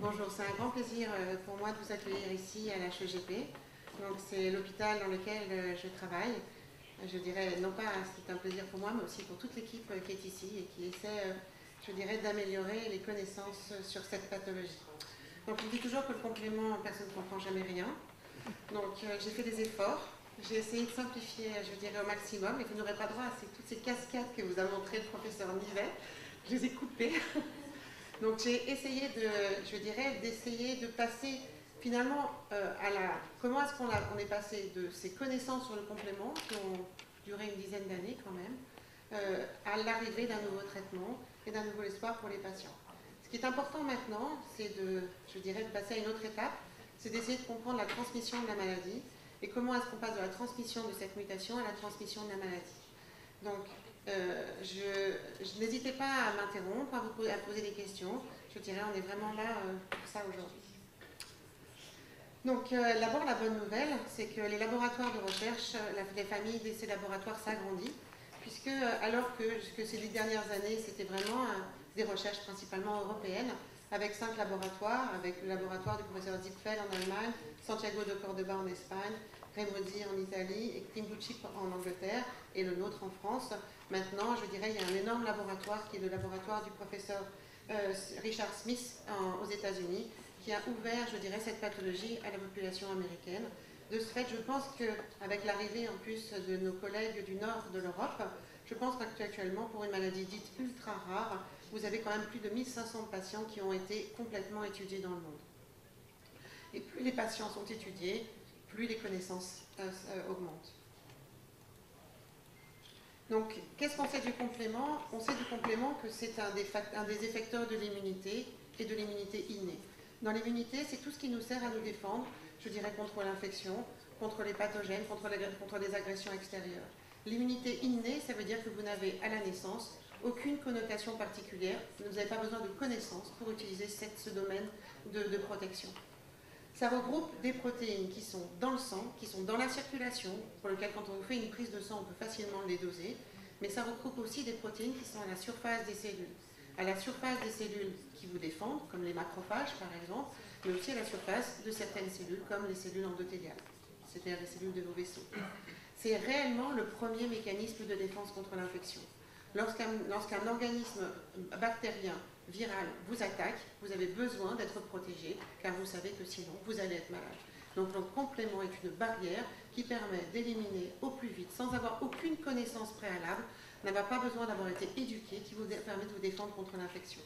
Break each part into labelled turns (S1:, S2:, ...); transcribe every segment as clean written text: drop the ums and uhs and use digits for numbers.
S1: Bonjour, c'est un grand plaisir pour moi de vous accueillir ici à l'HEGP. Donc c'est l'hôpital dans lequel je travaille. Je dirais, non pas c'est un plaisir pour moi, mais aussi pour toute l'équipe qui est ici et qui essaie, je dirais, d'améliorer les connaissances sur cette pathologie. Donc on dit toujours que le complément, personne ne comprend jamais rien. Donc j'ai fait des efforts. J'ai essayé de simplifier, je dirais, au maximum, et vous n'aurez pas droit à toutes ces cascades que vous a montré le professeur Nivet. Je les ai coupées. Donc j'ai essayé d'essayer de passer finalement comment est-ce qu'on est passé de ces connaissances sur le complément, qui ont duré une dizaine d'années quand même, à l'arrivée d'un nouveau traitement et d'un nouveau espoir pour les patients. Ce qui est important maintenant, c'est de passer à une autre étape, c'est d'essayer de comprendre la transmission de la maladie et comment est-ce qu'on passe de la transmission de cette mutation à la transmission de la maladie. Donc, n'hésitez pas à m'interrompre, à poser des questions. Je dirais, on est vraiment là pour ça aujourd'hui. Donc, d'abord, la bonne nouvelle, c'est que les laboratoires de recherche, les familles de ces laboratoires s'agrandissent, puisque alors que ces 10 dernières années, c'était vraiment des recherches principalement européennes, avec 5 laboratoires, avec le laboratoire du professeur Zipfel en Allemagne, Santiago de Cordoba en Espagne, Remozzi en Italie et Timbucci en Angleterre et le nôtre en France. Maintenant, je dirais, il y a un énorme laboratoire qui est le laboratoire du professeur Richard Smith aux États-Unis, qui a ouvert, je dirais, cette pathologie à la population américaine. De ce fait, je pense qu'avec l'arrivée en plus de nos collègues du nord de l'Europe, je pense qu'actuellement, pour une maladie dite ultra rare, vous avez quand même plus de 1500 patients qui ont été complètement étudiés dans le monde. Et plus les patients sont étudiés, plus les connaissances augmentent. Donc, qu'est-ce qu'on sait du complément? On sait du complément que c'est un des effecteurs de l'immunité et de l'immunité innée. Dans l'immunité, c'est tout ce qui nous sert à nous défendre, je dirais, contre l'infection, contre les pathogènes, contre les agressions extérieures. L'immunité innée, ça veut dire que vous n'avez à la naissance aucune connotation particulière, vous n'avez pas besoin de connaissances pour utiliser ce domaine de protection. Ça regroupe des protéines qui sont dans le sang, qui sont dans la circulation, pour lesquelles quand on fait une prise de sang, on peut facilement les doser, mais ça regroupe aussi des protéines qui sont à la surface des cellules. À la surface des cellules qui vous défendent, comme les macrophages par exemple, mais aussi à la surface de certaines cellules, comme les cellules endothéliales, c'est-à-dire les cellules de vos vaisseaux. C'est réellement le premier mécanisme de défense contre l'infection. Lorsqu'un organisme bactérien, viral, vous attaque, vous avez besoin d'être protégé, car vous savez que sinon, vous allez être malade. Donc le complément est une barrière qui permet d'éliminer au plus vite, sans avoir aucune connaissance préalable, n'a pas besoin d'avoir été éduqué, qui vous permet de vous défendre contre l'infection.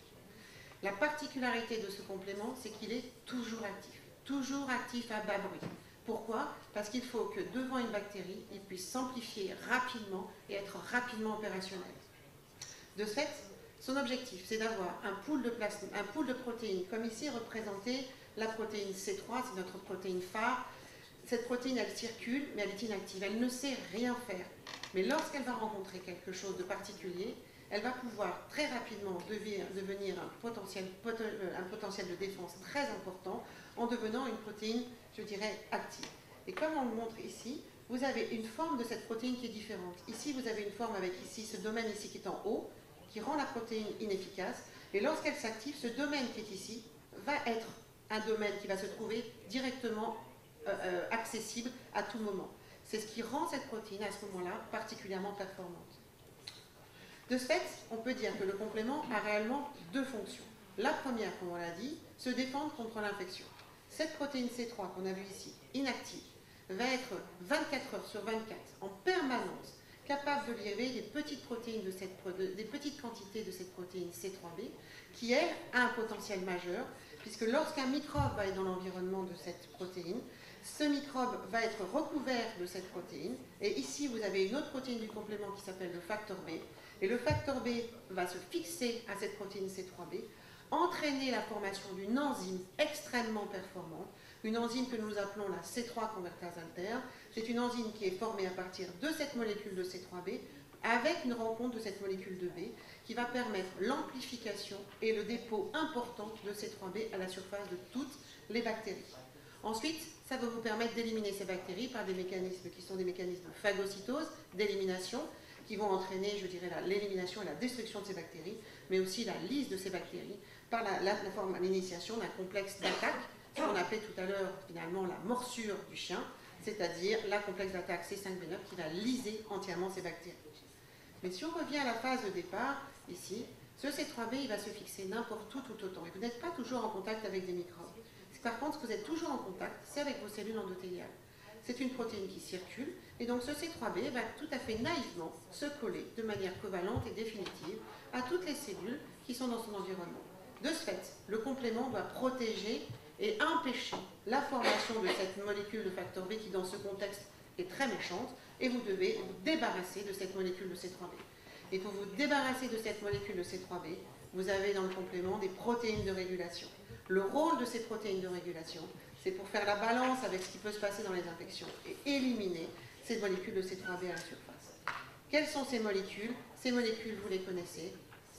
S1: La particularité de ce complément, c'est qu'il est toujours actif à bas bruit. Pourquoi? Parce qu'il faut que devant une bactérie, il puisse s'amplifier rapidement et être rapidement opérationnel. De ce fait, son objectif, c'est d'avoir un pool de protéines, comme ici représenté la protéine C3, c'est notre protéine phare. Cette protéine, elle circule, mais elle est inactive, elle ne sait rien faire. Mais lorsqu'elle va rencontrer quelque chose de particulier, elle va pouvoir très rapidement devenir un potentiel de défense très important en devenant une protéine, je dirais, active. Et comme on le montre ici, vous avez une forme de cette protéine qui est différente. Ici, vous avez une forme avec ici ce domaine ici qui est en haut, qui rend la protéine inefficace. Et lorsqu'elle s'active, ce domaine qui est ici va être un domaine qui va se trouver directement accessible à tout moment. C'est ce qui rend cette protéine à ce moment-là particulièrement performante. De ce fait, on peut dire que le complément a réellement deux fonctions. La première, comme on l'a dit, se défendre contre l'infection. Cette protéine C3 qu'on a vue ici, inactive, va être 24 heures sur 24 en permanence capable de livrer des petites protéines des petites quantités de cette protéine C3b, qui elle a un potentiel majeur, puisque lorsqu'un microbe va être dans l'environnement de cette protéine, ce microbe va être recouvert de cette protéine, et ici vous avez une autre protéine du complément qui s'appelle le facteur B, et le facteur B va se fixer à cette protéine C3b, entraîner la formation d'une enzyme extrêmement performante, une enzyme que nous appelons la C3 convertase altère. C'est une enzyme qui est formée à partir de cette molécule de C3b avec une rencontre de cette molécule de B qui va permettre l'amplification et le dépôt important de C3b à la surface de toutes les bactéries. Ensuite, ça va vous permettre d'éliminer ces bactéries par des mécanismes qui sont des mécanismes de phagocytose, d'élimination, qui vont entraîner, je dirais, l'élimination et la destruction de ces bactéries, mais aussi la lyse de ces bactéries, par l'initiation d'un complexe d'attaque, ce qu'on appelait tout à l'heure finalement la morsure du chien, c'est-à-dire la complexe d'attaque C5B9 qui va liser entièrement ces bactéries. Mais si on revient à la phase de départ, ici, ce C3b il va se fixer n'importe où tout autant. Et vous n'êtes pas toujours en contact avec des microbes. Par contre, ce que vous êtes toujours en contact, c'est avec vos cellules endothéliales. C'est une protéine qui circule, et donc ce C3b va tout à fait naïvement se coller de manière covalente et définitive à toutes les cellules qui sont dans son environnement. De ce fait, le complément doit protéger et empêcher la formation de cette molécule de facteur B qui, dans ce contexte, est très méchante, et vous devez vous débarrasser de cette molécule de C3b. Et pour vous débarrasser de cette molécule de C3b, vous avez dans le complément des protéines de régulation. Le rôle de ces protéines de régulation, c'est pour faire la balance avec ce qui peut se passer dans les infections et éliminer ces molécules de C3b à la surface. Quelles sont ces molécules? Ces molécules, vous les connaissez.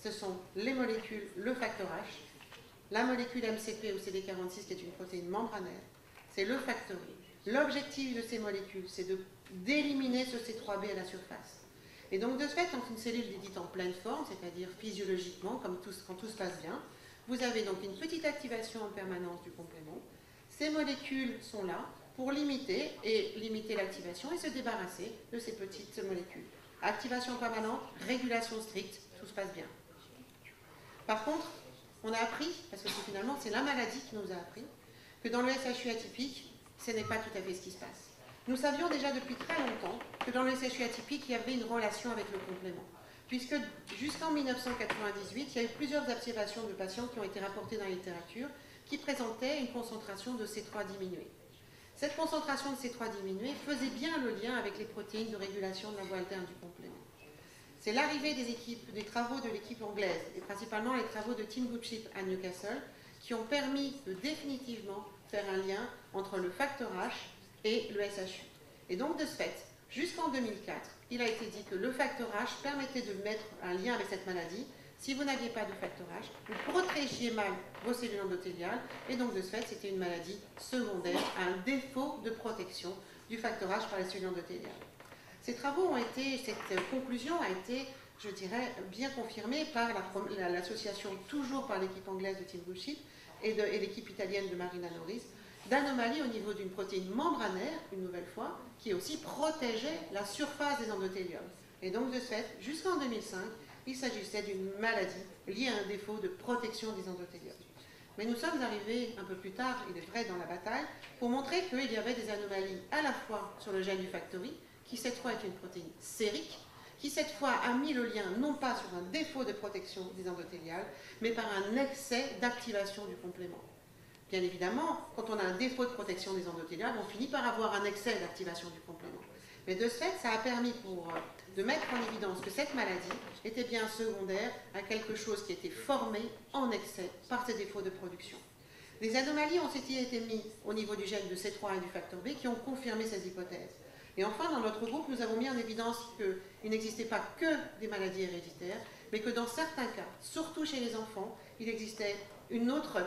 S1: Ce sont les molécules, le facteur H, la molécule MCP ou CD46 qui est une protéine membranaire, c'est le facteur I. L'objectif de ces molécules, c'est d'éliminer ce C3b à la surface. Et donc, de ce fait, quand une cellule est dite en pleine forme, c'est-à-dire physiologiquement, quand tout se passe bien, vous avez donc une petite activation en permanence du complément. Ces molécules sont là pour limiter l'activation et se débarrasser de ces petites molécules. Activation permanente, régulation stricte, tout se passe bien. Par contre, on a appris, parce que finalement c'est la maladie qui nous a appris, que dans le SHU atypique, ce n'est pas tout à fait ce qui se passe. Nous savions déjà depuis très longtemps que dans le SHU atypique, il y avait une relation avec le complément. Puisque jusqu'en 1998, il y a eu plusieurs observations de patients qui ont été rapportées dans la littérature qui présentaient une concentration de C3 diminuée. Cette concentration de C3 diminuée faisait bien le lien avec les protéines de régulation de la voie alterne du complément. C'est l'arrivée des travaux de l'équipe anglaise, et principalement les travaux de Tim Goodchip à Newcastle, qui ont permis de définitivement faire un lien entre le facteur H et le SHU. Et donc de ce fait, jusqu'en 2004, il a été dit que le facteur H permettait de mettre un lien avec cette maladie. Si vous n'aviez pas de facteur H, vous protégiez mal vos cellules endothéliales, et donc de ce fait, c'était une maladie secondaire, un défaut de protection du facteur H par les cellules endothéliales. Ces travaux cette conclusion a été, je dirais, bien confirmée par l'association, toujours par l'équipe anglaise de Tim Goodchip et l'équipe italienne de Marina Norris, d'anomalies au niveau d'une protéine membranaire, une nouvelle fois, qui aussi protégeait la surface des endothéliums. Et donc, de ce fait, jusqu'en 2005, il s'agissait d'une maladie liée à un défaut de protection des endothéliums. Mais nous sommes arrivés un peu plus tard, il est vrai, dans la bataille, pour montrer qu'il y avait des anomalies à la fois sur le gène du facteur I, qui cette fois est une protéine sérique, qui cette fois a mis le lien non pas sur un défaut de protection des endothéliales, mais par un excès d'activation du complément. Bien évidemment, quand on a un défaut de protection des endothéliales, on finit par avoir un excès d'activation du complément. Mais de ce fait, ça a permis de mettre en évidence que cette maladie était bien secondaire à quelque chose qui était formé en excès par ces défauts de production. Des anomalies ont aussi été mises au niveau du gène de C3 et du facteur B qui ont confirmé ces hypothèses. Et enfin, dans notre groupe, nous avons mis en évidence qu'il n'existait pas que des maladies héréditaires, mais que dans certains cas, surtout chez les enfants, il existait une autre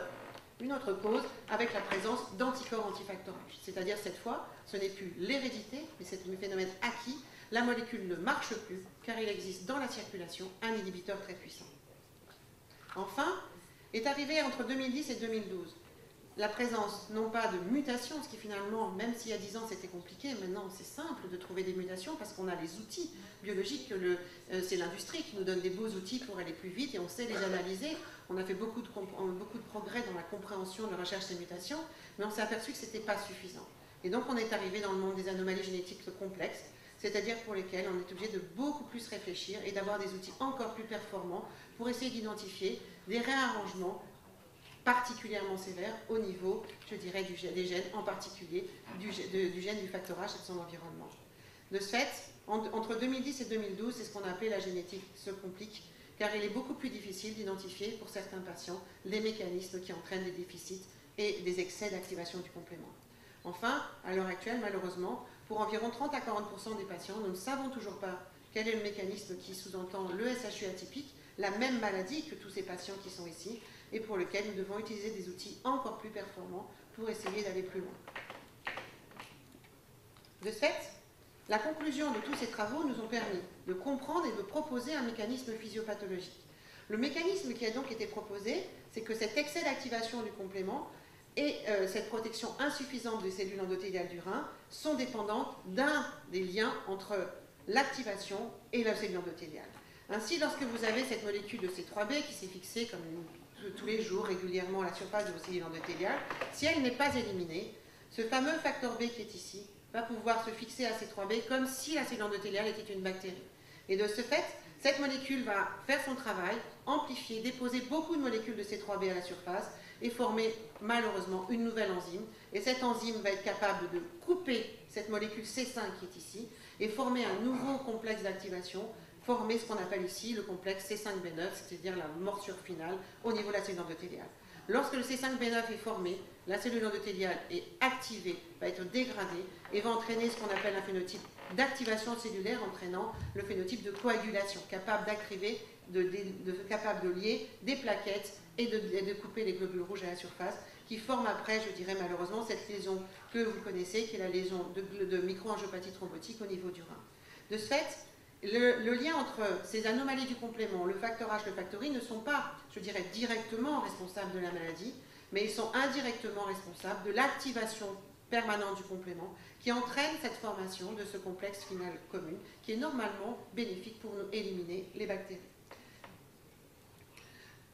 S1: cause avec la présence d'anticorps antifacteur H. C'est-à-dire, cette fois, ce n'est plus l'hérédité, mais c'est un phénomène acquis. La molécule ne marche plus, car il existe dans la circulation un inhibiteur très puissant. Enfin, est arrivé entre 2010 et 2012 la présence, non pas de mutations, ce qui finalement, même s'il y a 10 ans c'était compliqué, maintenant c'est simple de trouver des mutations parce qu'on a les outils biologiques, c'est l'industrie qui nous donne des beaux outils pour aller plus vite et on sait les analyser. On a fait beaucoup de progrès dans la compréhension de la recherche des mutations, mais on s'est aperçu que ce n'était pas suffisant. Et donc on est arrivé dans le monde des anomalies génétiques complexes, c'est-à-dire pour lesquelles on est obligé de beaucoup plus réfléchir et d'avoir des outils encore plus performants pour essayer d'identifier des réarrangements particulièrement sévère au niveau, je dirais, des gènes, en particulier du gène du facteur H et de son environnement. De ce fait, entre 2010 et 2012, c'est ce qu'on a appelé la génétique se complique, car il est beaucoup plus difficile d'identifier pour certains patients les mécanismes qui entraînent des déficits et des excès d'activation du complément. Enfin, à l'heure actuelle, malheureusement, pour environ 30 à 40% des patients, nous ne savons toujours pas quel est le mécanisme qui sous-entend le SHU atypique, la même maladie que tous ces patients qui sont ici, et pour lequel nous devons utiliser des outils encore plus performants pour essayer d'aller plus loin. De ce fait, la conclusion de tous ces travaux nous ont permis de comprendre et de proposer un mécanisme physiopathologique. Le mécanisme qui a donc été proposé, c'est que cet excès d'activation du complément et cette protection insuffisante des cellules endothéliales du rein sont dépendantes d'un des liens entre l'activation et la cellule endothéliale. Ainsi, lorsque vous avez cette molécule de C3b qui s'est fixée comme tous les jours régulièrement à la surface de vos cellules endothéliales, si elle n'est pas éliminée, ce fameux facteur B qui est ici va pouvoir se fixer à C3b comme si la cellule endothéliale était une bactérie. Et de ce fait, cette molécule va faire son travail, amplifier, déposer beaucoup de molécules de C3b à la surface et former malheureusement une nouvelle enzyme. Et cette enzyme va être capable de couper cette molécule C5 qui est ici et former un nouveau complexe d'activation, former ce qu'on appelle ici le complexe C5b9, c'est-à-dire la morsure finale au niveau de la cellule endothéliale. Lorsque le C5b9 est formé, la cellule endothéliale est activée, va être dégradée et va entraîner ce qu'on appelle un phénotype d'activation cellulaire, entraînant le phénotype de coagulation, capable d'activer, capable de lier des plaquettes et de couper les globules rouges à la surface, qui forment après, je dirais malheureusement, cette lésion que vous connaissez, qui est la lésion de microangiopathie thrombotique au niveau du rein. De ce fait, le lien entre ces anomalies du complément, le facteur H, le facteur I, ne sont pas, je dirais, directement responsables de la maladie, mais ils sont indirectement responsables de l'activation permanente du complément qui entraîne cette formation de ce complexe final commun qui est normalement bénéfique pour nous éliminer les bactéries.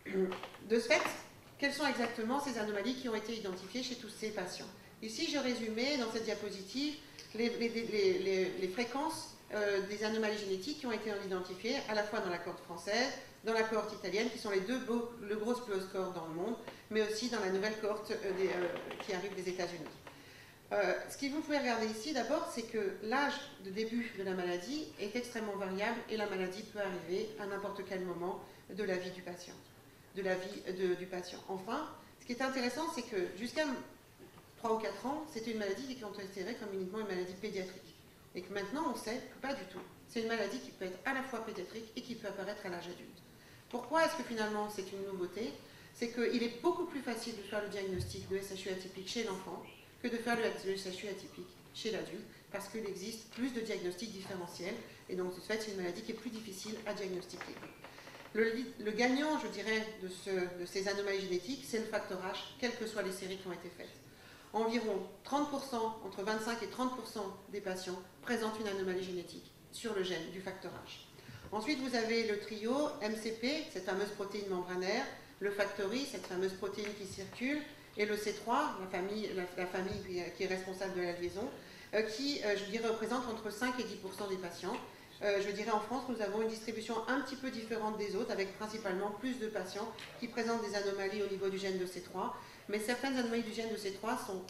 S1: De ce fait, quelles sont exactement ces anomalies qui ont été identifiées chez tous ces patients? Ici, je résumais dans cette diapositive les fréquences des anomalies génétiques qui ont été identifiées à la fois dans la cohorte française, dans la cohorte italienne, qui sont les deux grosses plus cohortes dans le monde, mais aussi dans la nouvelle cohorte qui arrive des États-Unis. Ce que vous pouvez regarder ici d'abord, c'est que l'âge de début de la maladie est extrêmement variable et la maladie peut arriver à n'importe quel moment de la vie du patient. Enfin, ce qui est intéressant, c'est que jusqu'à 3 ou 4 ans, c'était une maladie qui est considérée comme uniquement une maladie pédiatrique. Et que maintenant, on sait que pas du tout. C'est une maladie qui peut être à la fois pédiatrique et qui peut apparaître à l'âge adulte. Pourquoi est-ce que finalement c'est une nouveauté? C'est qu'il est beaucoup plus facile de faire le diagnostic de SHU atypique chez l'enfant que de faire le SHU atypique chez l'adulte, parce qu'il existe plus de diagnostics différentiels, et donc de ce fait, c'est une maladie qui est plus difficile à diagnostiquer. Le gagnant, je dirais, de ces anomalies génétiques, c'est le facteur H, quelles que soient les séries qui ont été faites. Environ 30%, entre 25 et 30% des patients présentent une anomalie génétique sur le gène du facteur H. Ensuite, vous avez le trio MCP, cette fameuse protéine membranaire, le facteur I, cette fameuse protéine qui circule, et le C3, la famille qui est responsable de la liaison, qui, je dirais, représente entre 5 et 10% des patients. Je dirais en France, nous avons une distribution un petit peu différente des autres, avec principalement plus de patients qui présentent des anomalies au niveau du gène de C3, mais certaines anomalies du gène de C3 sont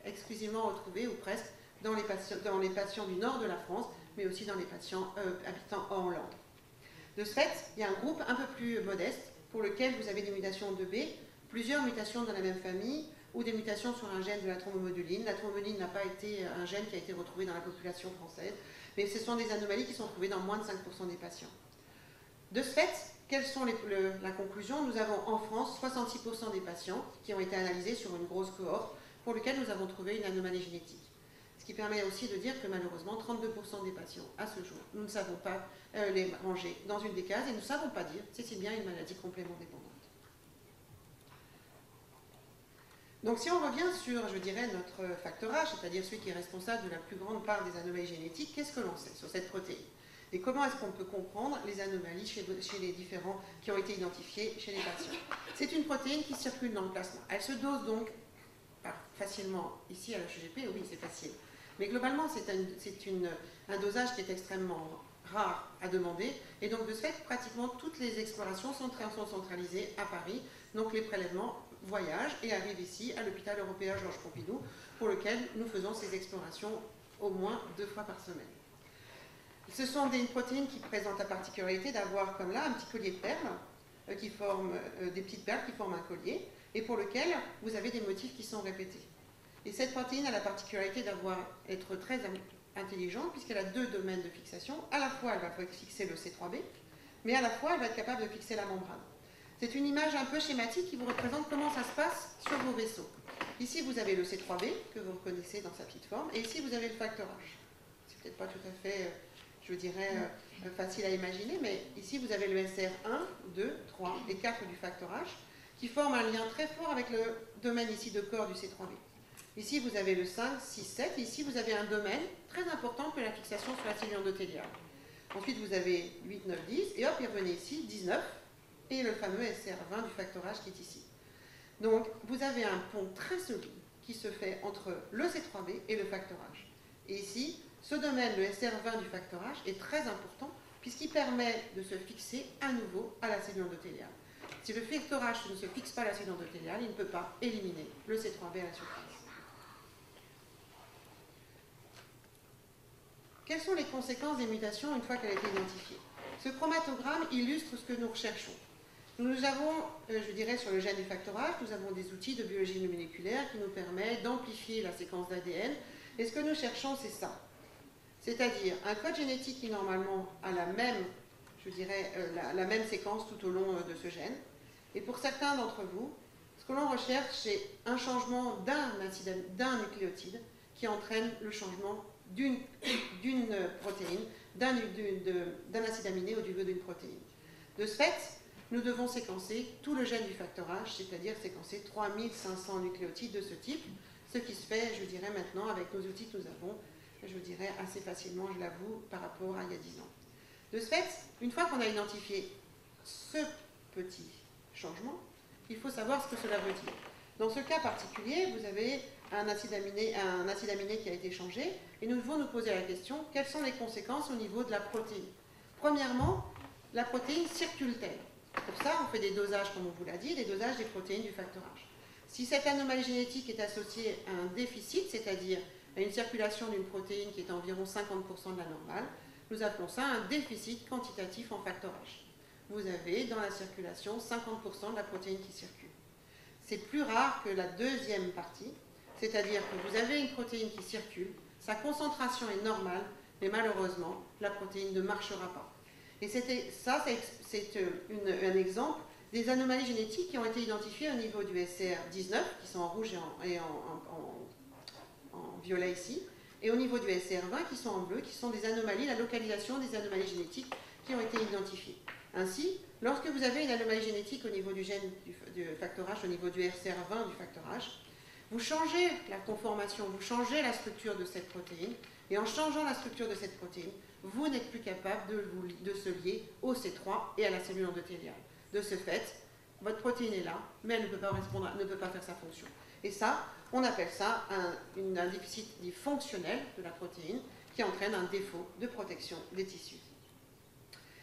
S1: exclusivement retrouvées, ou presque, dans les patients du nord de la France, mais aussi dans les patients habitant en Hollande. De ce fait, il y a un groupe un peu plus modeste, pour lequel vous avez des mutations de B, plusieurs mutations dans la même famille, ou des mutations sur un gène de la thrombomoduline. La thrombomoduline n'a pas été un gène qui a été retrouvé dans la population française, mais ce sont des anomalies qui sont trouvées dans moins de 5% des patients. De ce fait, quelles sont la conclusion? Nous avons en France 66% des patients qui ont été analysés sur une grosse cohorte, pour lesquels nous avons trouvé une anomalie génétique. Ce qui permet aussi de dire que malheureusement, 32% des patients, à ce jour, nous ne savons pas les ranger dans une des cases et nous ne savons pas dire si c'est bien une maladie complément dépendante. Donc si on revient sur, je dirais, notre facteur H, c'est-à-dire celui qui est responsable de la plus grande part des anomalies génétiques, qu'est-ce que l'on sait sur cette protéine? Et comment est-ce qu'on peut comprendre les anomalies chez les différents qui ont été identifiés chez les patients? C'est une protéine qui circule dans le plasma. Elle se dose donc facilement ici à l'HGP, oui c'est facile. Mais globalement c'est un dosage qui est extrêmement rare à demander et donc de ce fait pratiquement toutes les explorations sont centralisées à Paris, donc les prélèvements voyagent et arrivent ici à l'hôpital européen Georges Pompidou pour lequel nous faisons ces explorations au moins 2 fois par semaine. Ce sont des protéines qui présentent la particularité d'avoir comme là un petit collier de perles qui forment des petites perles qui forment un collier et pour lequel vous avez des motifs qui sont répétés. Et cette protéine a la particularité d'être très intelligente puisqu'elle a 2 domaines de fixation. À la fois, elle va fixer le C3b, mais à la fois, elle va être capable de fixer la membrane. C'est une image un peu schématique qui vous représente comment ça se passe sur vos vaisseaux. Ici, vous avez le C3b, que vous reconnaissez dans sa petite forme, et ici, vous avez le facteur H. C'est peut-être pas tout à fait, je dirais, facile à imaginer, mais ici vous avez le SR1, 2, 3 et 4 du facteur H, qui forment un lien très fort avec le domaine ici de corps du C3b. Ici vous avez le 5, 6, 7, et ici vous avez un domaine très important que la fixation sur la cellule endothéliale. Ensuite vous avez 8, 9, 10, et hop, il revenez ici, 19, et le fameux SR20 du facteur H qui est ici. Donc vous avez un pont très solide qui se fait entre le C3b et le facteur H. Et ici, ce domaine, le SR20 du facteur H, est très important puisqu'il permet de se fixer à nouveau à la cellule endothéliale. Si le facteur H ne se fixe pas à la cellule endothéliale, il ne peut pas éliminer le C3b à la surface. Quelles sont les conséquences des mutations une fois qu'elle a été identifiée? Ce chromatogramme illustre ce que nous recherchons. Nous avons, je dirais, sur le gène du facteur H, nous avons des outils de biologie moléculaire qui nous permettent d'amplifier la séquence d'ADN. Et ce que nous cherchons, c'est ça. C'est-à-dire un code génétique qui, normalement, a la même, je dirais, la même séquence tout au long de ce gène. Et pour certains d'entre vous, ce que l'on recherche, c'est un changement d'un nucléotide qui entraîne le changement d'une protéine, d'un acide aminé au niveau d'une protéine. De ce fait, nous devons séquencer tout le gène du facteur H, c'est-à-dire séquencer 3500 nucléotides de ce type, ce qui se fait, je dirais, maintenant avec nos outils que nous avons, je dirais, assez facilement, je l'avoue, par rapport à il y a 10 ans. De ce fait, une fois qu'on a identifié ce petit changement, il faut savoir ce que cela veut dire. Dans ce cas particulier, vous avez un acide aminé qui a été changé, et nous devons nous poser la question, quelles sont les conséquences au niveau de la protéine? Premièrement, la protéine circule-t-elle? Pour ça, on fait des dosages, comme on vous l'a dit, des dosages des protéines du facteur H. Si cette anomalie génétique est associée à un déficit, c'est-à-dire à une circulation d'une protéine qui est à environ 50% de la normale, nous appelons ça un déficit quantitatif en facteur H. Vous avez dans la circulation 50% de la protéine qui circule. C'est plus rare que la deuxième partie, c'est-à-dire que vous avez une protéine qui circule, sa concentration est normale, mais malheureusement, la protéine ne marchera pas. Et c'est un exemple des anomalies génétiques qui ont été identifiées au niveau du SR19, qui sont en rouge et en violet ici, et au niveau du SR20, qui sont en bleu, qui sont des anomalies, la localisation des anomalies génétiques qui ont été identifiées. Ainsi, lorsque vous avez une anomalie génétique au niveau du gène du facteur H, au niveau du SR20 du facteur H, vous changez la conformation, vous changez la structure de cette protéine, et en changeant la structure de cette protéine, vous n'êtes plus capable de se lier au C3 et à la cellule endothéliale. De ce fait, votre protéine est là, mais elle ne peut pas faire sa fonction. Et ça, on appelle ça un déficit dit fonctionnel de la protéine qui entraîne un défaut de protection des tissus.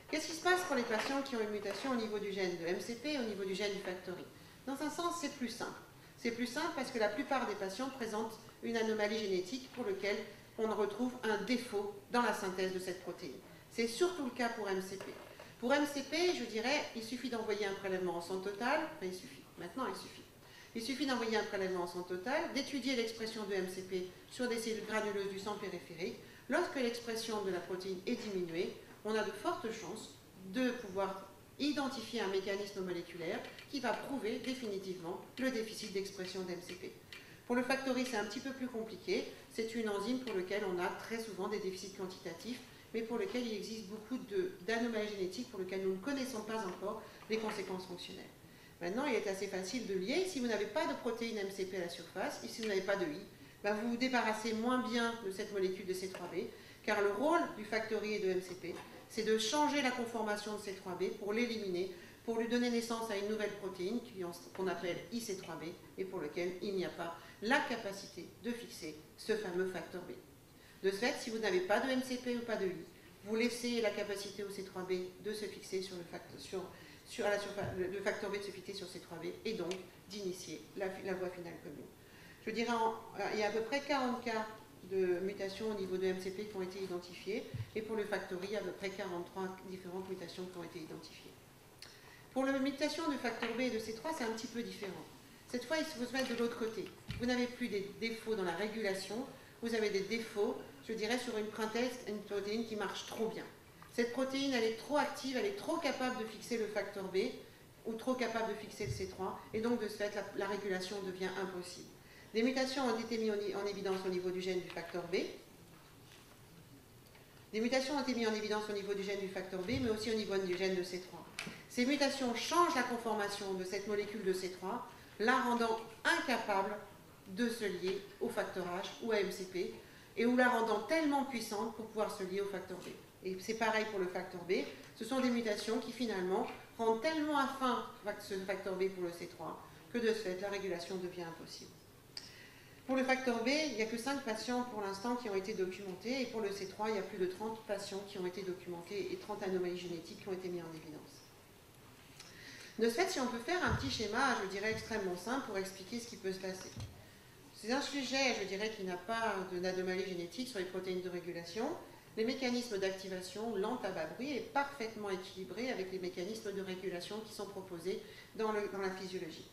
S1: Qu'est-ce qui se passe pour les patients qui ont une mutation au niveau du gène de MCP et au niveau du gène du facteur I? Dans un sens, c'est plus simple. C'est plus simple parce que la plupart des patients présentent une anomalie génétique pour laquelle on retrouve un défaut dans la synthèse de cette protéine. C'est surtout le cas pour MCP. Pour MCP, je dirais, il suffit d'envoyer un prélèvement en sang total, enfin il suffit, maintenant il suffit. Il suffit d'envoyer un prélèvement en sang total, d'étudier l'expression de MCP sur des cellules granuleuses du sang périphérique. Lorsque l'expression de la protéine est diminuée, on a de fortes chances de pouvoir identifier un mécanisme moléculaire qui va prouver définitivement le déficit d'expression d'MCP. Pour le facteur I, c'est un petit peu plus compliqué. C'est une enzyme pour laquelle on a très souvent des déficits quantitatifs, mais pour lequel il existe beaucoup d'anomalies génétiques pour lesquelles nous ne connaissons pas encore les conséquences fonctionnelles. Maintenant, il est assez facile de lier. Si vous n'avez pas de protéine MCP à la surface, et si vous n'avez pas de I, ben vous vous débarrassez moins bien de cette molécule de C3b, car le rôle du facteur I et de MCP, c'est de changer la conformation de C3b pour l'éliminer, pour lui donner naissance à une nouvelle protéine qu'on appelle IC3b, et pour laquelle il n'y a pas la capacité de fixer ce fameux facteur B. De ce fait, si vous n'avez pas de MCP ou pas de I, vous laissez la capacité au C3b de se fixer sur le facteur B de se fixer sur C3b et donc d'initier la voie finale commune. Je dirais, il y a à peu près 40 cas de mutations au niveau de MCP qui ont été identifiées, et pour le facteur I, il y a à peu près 43 différentes mutations qui ont été identifiées. Pour la mutation de facteur B et de C3, c'est un petit peu différent. Cette fois, il faut se mettre de l'autre côté. Vous n'avez plus des défauts dans la régulation, vous avez des défauts, je dirais, sur une protéine qui marche trop bien. Cette protéine, elle est trop active, elle est trop capable de fixer le facteur B, ou trop capable de fixer le C3, et donc de ce fait, la régulation devient impossible. Des mutations ont été mises en évidence au niveau du gène du facteur B. Des mutations ont été mises en évidence au niveau du gène du facteur B, mais aussi au niveau du gène de C3. Ces mutations changent la conformation de cette molécule de C3, la rendant incapable de se lier au facteur H ou à MCP, et ou la rendant tellement puissante pour pouvoir se lier au facteur B. Et c'est pareil pour le facteur B, ce sont des mutations qui finalement rendent tellement à fin ce facteur B pour le C3 que de ce fait la régulation devient impossible. Pour le facteur B, il n'y a que 5 patients pour l'instant qui ont été documentés, et pour le C3, il y a plus de 30 patients qui ont été documentés et 30 anomalies génétiques qui ont été mises en évidence. De ce fait, si on peut faire un petit schéma, je dirais extrêmement simple pour expliquer ce qui peut se passer. C'est un sujet, je dirais, qui n'a pas d'anomalie génétique sur les protéines de régulation. Les mécanismes d'activation lente à bas bruit est parfaitement équilibré avec les mécanismes de régulation qui sont proposés dans la physiologie.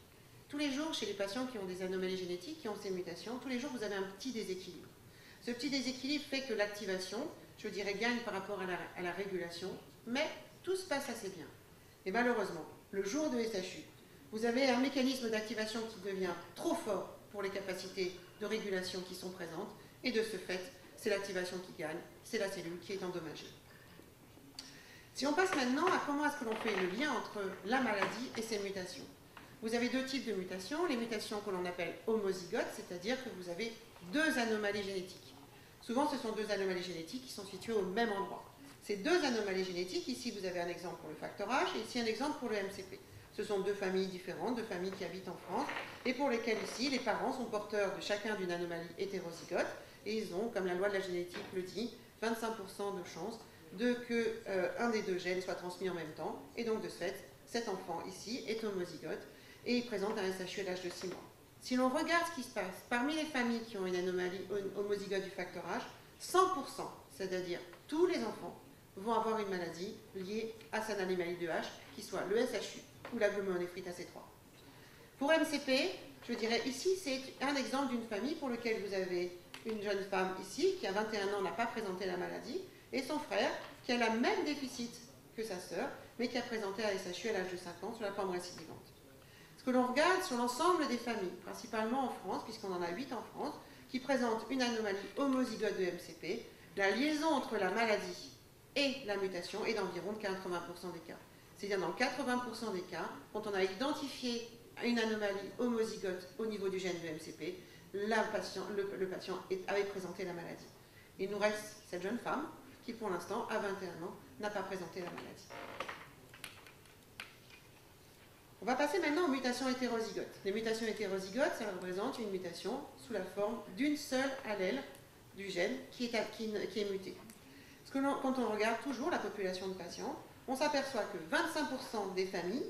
S1: Tous les jours, chez les patients qui ont des anomalies génétiques, qui ont ces mutations, tous les jours, vous avez un petit déséquilibre. Ce petit déséquilibre fait que l'activation, je dirais, gagne par rapport à la régulation, mais tout se passe assez bien. Et malheureusement, le jour de SHU, vous avez un mécanisme d'activation qui devient trop fort pour les capacités de régulation qui sont présentes, et de ce fait, c'est l'activation qui gagne, c'est la cellule qui est endommagée. Si on passe maintenant à comment est-ce que l'on fait le lien entre la maladie et ces mutations. Vous avez 2 types de mutations, les mutations que l'on appelle homozygotes, c'est-à-dire que vous avez 2 anomalies génétiques. Souvent, ce sont 2 anomalies génétiques qui sont situées au même endroit. Ces 2 anomalies génétiques, ici vous avez un exemple pour le facteur H et ici un exemple pour le MCP. Ce sont 2 familles différentes, 2 familles qui habitent en France et pour lesquelles ici les parents sont porteurs de chacun d'une anomalie hétérozygote et ils ont, comme la loi de la génétique le dit, 25% de chance que un des 2 gènes soit transmis en même temps et donc de ce fait, cet enfant ici est homozygote et il présente un SHU à l'âge de 6 mois. Si l'on regarde ce qui se passe, parmi les familles qui ont une anomalie homozygote du facteur H, 100%, c'est-à-dire tous les enfants, vont avoir une maladie liée à cette anomalie de H, qui soit le SHU ou la gloméronéphrite AC3. Pour MCP, je dirais ici, c'est un exemple d'une famille pour laquelle vous avez une jeune femme ici, qui à 21 ans n'a pas présenté la maladie, et son frère, qui a le même déficit que sa sœur, mais qui a présenté un SHU à l'âge de 5 ans sur la forme récidivante. Ce que l'on regarde sur l'ensemble des familles, principalement en France, puisqu'on en a 8 en France, qui présentent une anomalie homozygote de MCP, la liaison entre la maladie et la mutation est d'environ 80% des cas. C'est-à-dire dans 80% des cas, quand on a identifié une anomalie homozygote au niveau du gène de MCP, le patient avait présenté la maladie. Il nous reste cette jeune femme qui, pour l'instant, à 21 ans, n'a pas présenté la maladie. On va passer maintenant aux mutations hétérozygotes. Les mutations hétérozygotes, ça représente une mutation sous la forme d'une seule allèle du gène qui est muté. Quand on regarde toujours la population de patients, on s'aperçoit que 25% des familles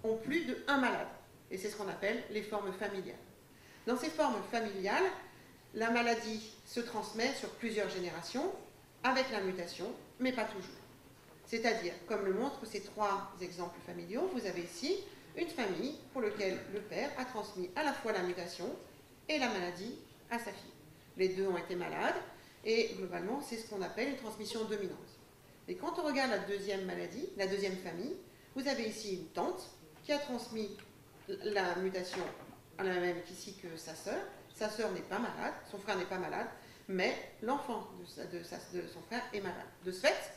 S1: ont plus de 1 malade. Et c'est ce qu'on appelle les formes familiales. Dans ces formes familiales, la maladie se transmet sur plusieurs générations avec la mutation, mais pas toujours. C'est-à-dire, comme le montrent ces 3 exemples familiaux, vous avez ici une famille pour laquelle le père a transmis à la fois la mutation et la maladie à sa fille. Les 2 ont été malades et globalement, c'est ce qu'on appelle une transmission dominante. Et quand on regarde la deuxième maladie, la deuxième famille, vous avez ici une tante qui a transmis la mutation à la même ici que sa sœur. Sa sœur n'est pas malade, son frère n'est pas malade, mais l'enfant de son frère est malade. De ce fait,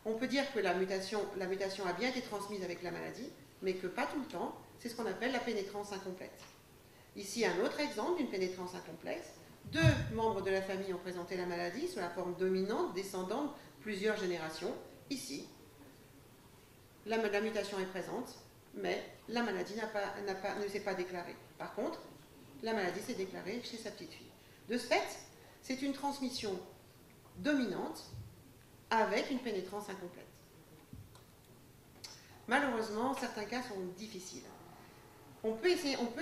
S1: on peut dire que la mutation a bien été transmise avec la maladie, mais que pas tout le temps. C'est ce qu'on appelle la pénétrance incomplète. Ici, un autre exemple d'une pénétrance incomplète. 2 membres de la famille ont présenté la maladie sous la forme dominante, descendante, plusieurs générations. Ici, la mutation est présente, mais la maladie ne s'est pas déclarée. Par contre, la maladie s'est déclarée chez sa petite fille. De ce fait, c'est une transmission dominante avec une pénétrance incomplète. Malheureusement, certains cas sont difficiles. On peut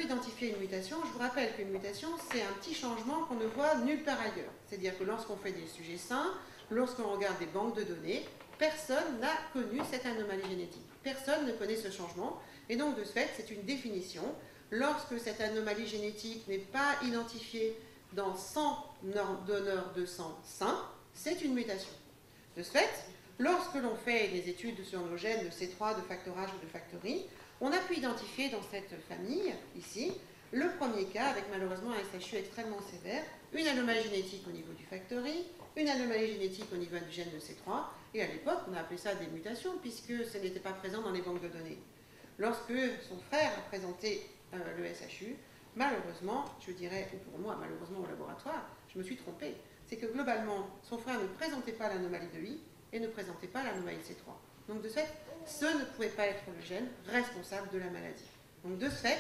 S1: identifier une mutation. Je vous rappelle qu'une mutation, c'est un petit changement qu'on ne voit nulle part ailleurs. C'est-à-dire que lorsqu'on fait des sujets sains, lorsqu'on regarde des banques de données, personne n'a connu cette anomalie génétique. Personne ne connaît ce changement. Et donc, de ce fait, c'est une définition. Lorsque cette anomalie génétique n'est pas identifiée dans 100 donneurs de sang sains, c'est une mutation. De ce fait, lorsque l'on fait des études sur nos gènes de C3, de facteur H ou de facteur I, on a pu identifier dans cette famille, ici, Le premier cas, avec malheureusement un SHU extrêmement sévère, une anomalie génétique au niveau du facteur I, une anomalie génétique au niveau du gène de C3, et à l'époque, on a appelé ça des mutations, puisque ce n'était pas présent dans les banques de données. Lorsque son frère a présenté le SHU, malheureusement, je dirais, ou pour moi, malheureusement au laboratoire, je me suis trompée. C'est que globalement, son frère ne présentait pas l'anomalie de I et ne présentait pas l'anomalie C3. Donc de ce fait, ce ne pouvait pas être le gène responsable de la maladie. Donc de ce fait,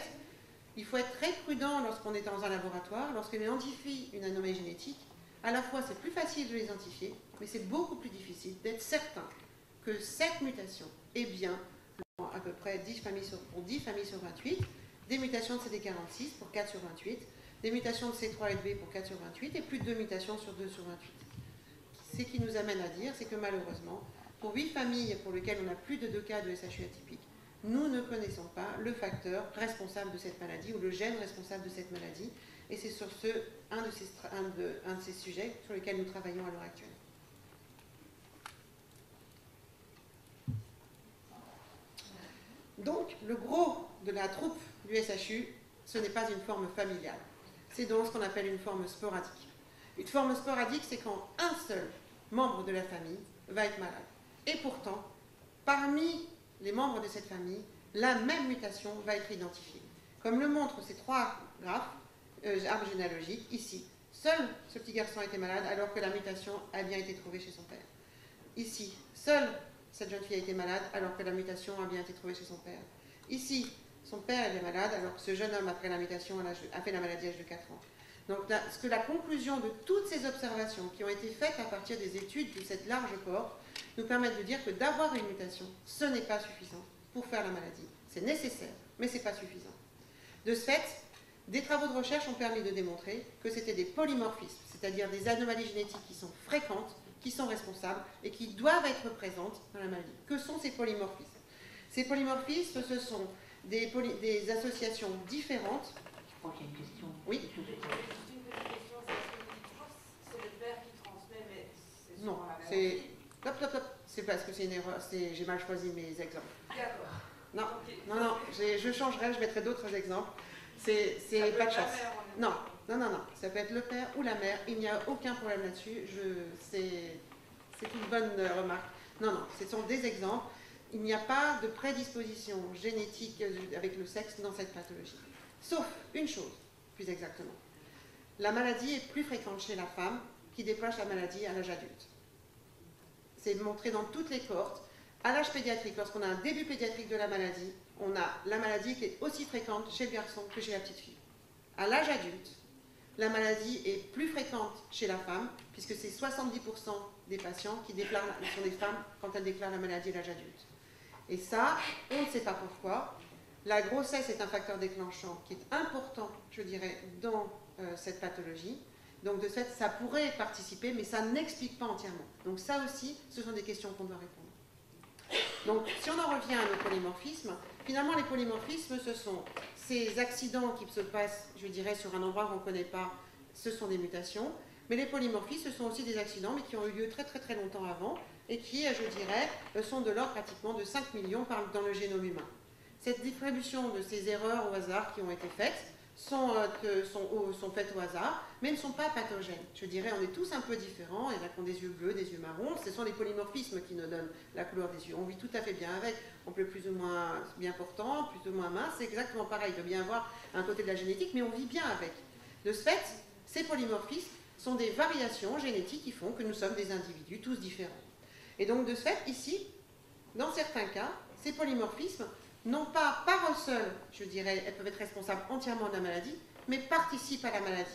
S1: il faut être très prudent lorsqu'on est dans un laboratoire, lorsqu'on identifie une anomalie génétique. À la fois, c'est plus facile de l'identifier, mais c'est beaucoup plus difficile d'être certain que cette mutation est bien à peu près 10 familles pour 10 familles sur 28, des mutations de CD46 pour 4 sur 28, des mutations de C3 et de B pour 4 sur 28 et plus de 2 mutations sur 2 sur 28. Ce qui nous amène à dire, c'est que malheureusement, pour 8 familles pour lesquelles on a plus de 2 cas de SHU atypique, nous ne connaissons pas le facteur responsable de cette maladie ou le gène responsable de cette maladie. Et c'est sur un de ces sujets sur lesquels nous travaillons à l'heure actuelle. Donc, le gros de la troupe du SHU, ce n'est pas une forme familiale. C'est donc ce qu'on appelle une forme sporadique. Une forme sporadique, c'est quand un seul membre de la famille va être malade. Et pourtant, parmi les membres de cette famille, la même mutation va être identifiée. Comme le montrent ces 3 graphes, arbre généalogique, ici, seul ce petit garçon était malade alors que la mutation a bien été trouvée chez son père. Ici, seule cette jeune fille a été malade alors que la mutation a bien été trouvée chez son père. Ici, son père est malade alors que ce jeune homme, après la mutation, a fait la maladie à l'âge de 4 ans. Donc, ce que la conclusion de toutes ces observations qui ont été faites à partir des études de cette large cohorte nous permettent de dire que d'avoir une mutation, ce n'est pas suffisant pour faire la maladie. C'est nécessaire, mais ce n'est pas suffisant. De ce fait, des travaux de recherche ont permis de démontrer que c'était des polymorphismes, c'est-à-dire des anomalies génétiques qui sont fréquentes, qui sont responsables et qui doivent être présentes dans la maladie. Que sont ces polymorphismes? Ces polymorphismes, ce sont des associations différentes.
S2: Je crois qu'il y a une question.
S1: Oui.
S2: Juste une petite question, c'est le père qui transmet, mais c'est
S1: Non, c'est... C'est parce que c'est une erreur, j'ai mal choisi mes exemples.
S2: D'accord.
S1: Non,
S2: Okay.
S1: non, je changerai, je mettrai d'autres exemples. C'est pas de chance. Non, ça peut être le père ou la mère, il n'y a aucun problème là-dessus, c'est une bonne remarque. Non, ce sont des exemples. Il n'y a pas de prédisposition génétique avec le sexe dans cette pathologie. Sauf une chose, plus exactement. La maladie est plus fréquente chez la femme qui déclenche la maladie à l'âge adulte. C'est montré dans toutes les cohortes. À l'âge pédiatrique, lorsqu'on a un début pédiatrique de la maladie, on a la maladie qui est aussi fréquente chez le garçon que chez la petite fille. À l'âge adulte, la maladie est plus fréquente chez la femme, puisque c'est 70% des patients qui sont des femmes quand elles déclarent la maladie à l'âge adulte. Et ça, on ne sait pas pourquoi. La grossesse est un facteur déclenchant qui est important, je dirais, dans cette pathologie. Donc de ce fait, ça pourrait participer, mais ça n'explique pas entièrement. Donc ça aussi, ce sont des questions qu'on doit répondre. Donc si on en revient à nos polymorphismes, finalement les polymorphismes, ce sont ces accidents qui se passent, je dirais, sur un endroit qu'on ne connaît pas, ce sont des mutations. Mais les polymorphismes, ce sont aussi des accidents, mais qui ont eu lieu très très très longtemps avant, et qui, je dirais, sont de l'ordre pratiquement de 5 millions dans le génome humain. Cette distribution de ces erreurs au hasard qui ont été faites, sont faites au hasard, mais ne sont pas pathogènes. Je dirais, on est tous un peu différents, il y en a qui ont des yeux bleus, des yeux marrons, ce sont les polymorphismes qui nous donnent la couleur des yeux. On vit tout à fait bien avec, on peut plus ou moins bien portant, plus ou moins mince, c'est exactement pareil, il doit bien avoir un côté de la génétique, mais on vit bien avec. De ce fait, ces polymorphismes sont des variations génétiques qui font que nous sommes des individus tous différents. Et donc de ce fait, ici, dans certains cas, ces polymorphismes non pas par eux seuls, je dirais, elles peuvent être responsables entièrement de la maladie, mais participent à la maladie.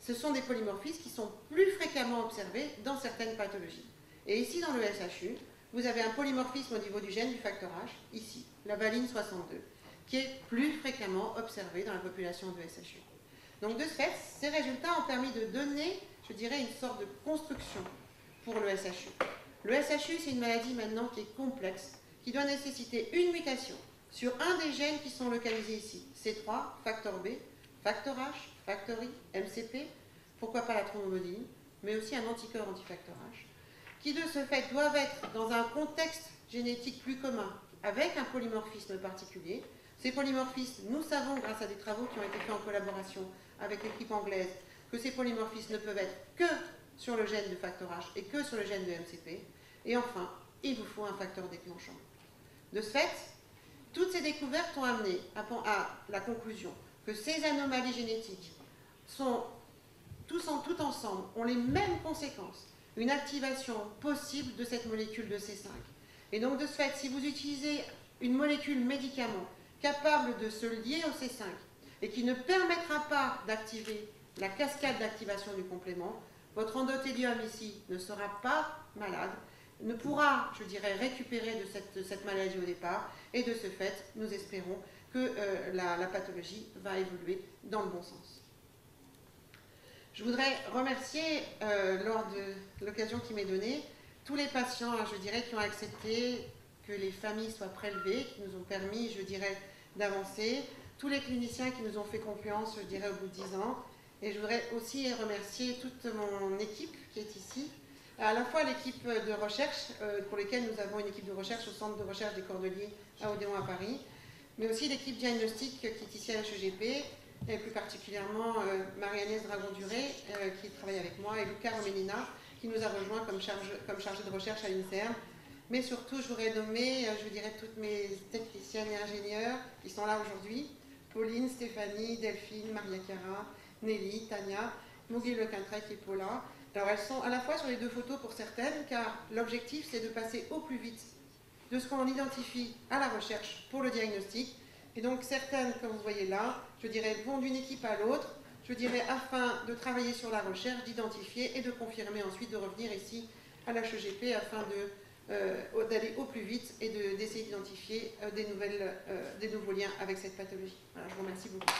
S1: Ce sont des polymorphismes qui sont plus fréquemment observés dans certaines pathologies. Et ici, dans le SHU, vous avez un polymorphisme au niveau du gène du facteur H, ici, la valine 62, qui est plus fréquemment observé dans la population de SHU. Donc de ce fait, ces résultats ont permis de donner, je dirais, une sorte de construction pour le SHU. Le SHU, c'est une maladie maintenant qui est complexe, qui doit nécessiter une mutation sur un des gènes qui sont localisés ici, C3, facteur B, facteur H, facteur I, MCP, pourquoi pas la thrombodyline, mais aussi un anticorps antifacteur H, qui de ce fait doivent être dans un contexte génétique plus commun, avec un polymorphisme particulier, Ces polymorphismes, nous savons, grâce à des travaux qui ont été faits en collaboration avec l'équipe anglaise, que ces polymorphismes ne peuvent être que sur le gène de facteur H et que sur le gène de MCP. Et enfin, il vous faut un facteur déclenchant. De ce fait, toutes ces découvertes ont amené à la conclusion que ces anomalies génétiques sont tout ensemble, ont les mêmes conséquences, une activation possible de cette molécule de C5. Et donc de ce fait, si vous utilisez une molécule médicament capable de se lier au C5 et qui ne permettra pas d'activer la cascade d'activation du complément, votre endothélium ici ne sera pas malade, ne pourra, je dirais, récupérer de cette maladie au départ, et de ce fait, nous espérons que la pathologie va évoluer dans le bon sens. Je voudrais remercier, lors de l'occasion qui m'est donnée, tous les patients, je dirais, qui ont accepté que les familles soient prélevées, qui nous ont permis, je dirais, d'avancer, tous les cliniciens qui nous ont fait confiance, je dirais, au bout de 10 ans, et je voudrais aussi remercier toute mon équipe qui est ici, à la fois l'équipe de recherche, pour laquelle nous avons une équipe de recherche au centre de recherche des Cordeliers à Odéon à Paris, mais aussi l'équipe diagnostique qui est ici à l'HEGP, et plus particulièrement Marie-Agnès Dragon-Duré, qui travaille avec moi, et Luca Romenina, qui nous a rejoint comme chargé de recherche à l'INSERM. Mais surtout, je voudrais nommer, je dirais, toutes mes techniciennes et ingénieurs qui sont là aujourd'hui, Pauline, Stéphanie, Delphine, Maria Cara, Nelly, Tania, Mougui Le Quintrec et Paula. Alors elles sont à la fois sur les deux photos pour certaines, car l'objectif c'est de passer au plus vite de ce qu'on identifie à la recherche pour le diagnostic. Et donc certaines, comme vous voyez là, je dirais, vont d'une équipe à l'autre, je dirais, afin de travailler sur la recherche, d'identifier et de confirmer ensuite, de revenir ici à l'HEGP afin d'aller au plus vite et d'essayer d'identifier des nouveaux liens avec cette pathologie. Voilà, je vous remercie beaucoup.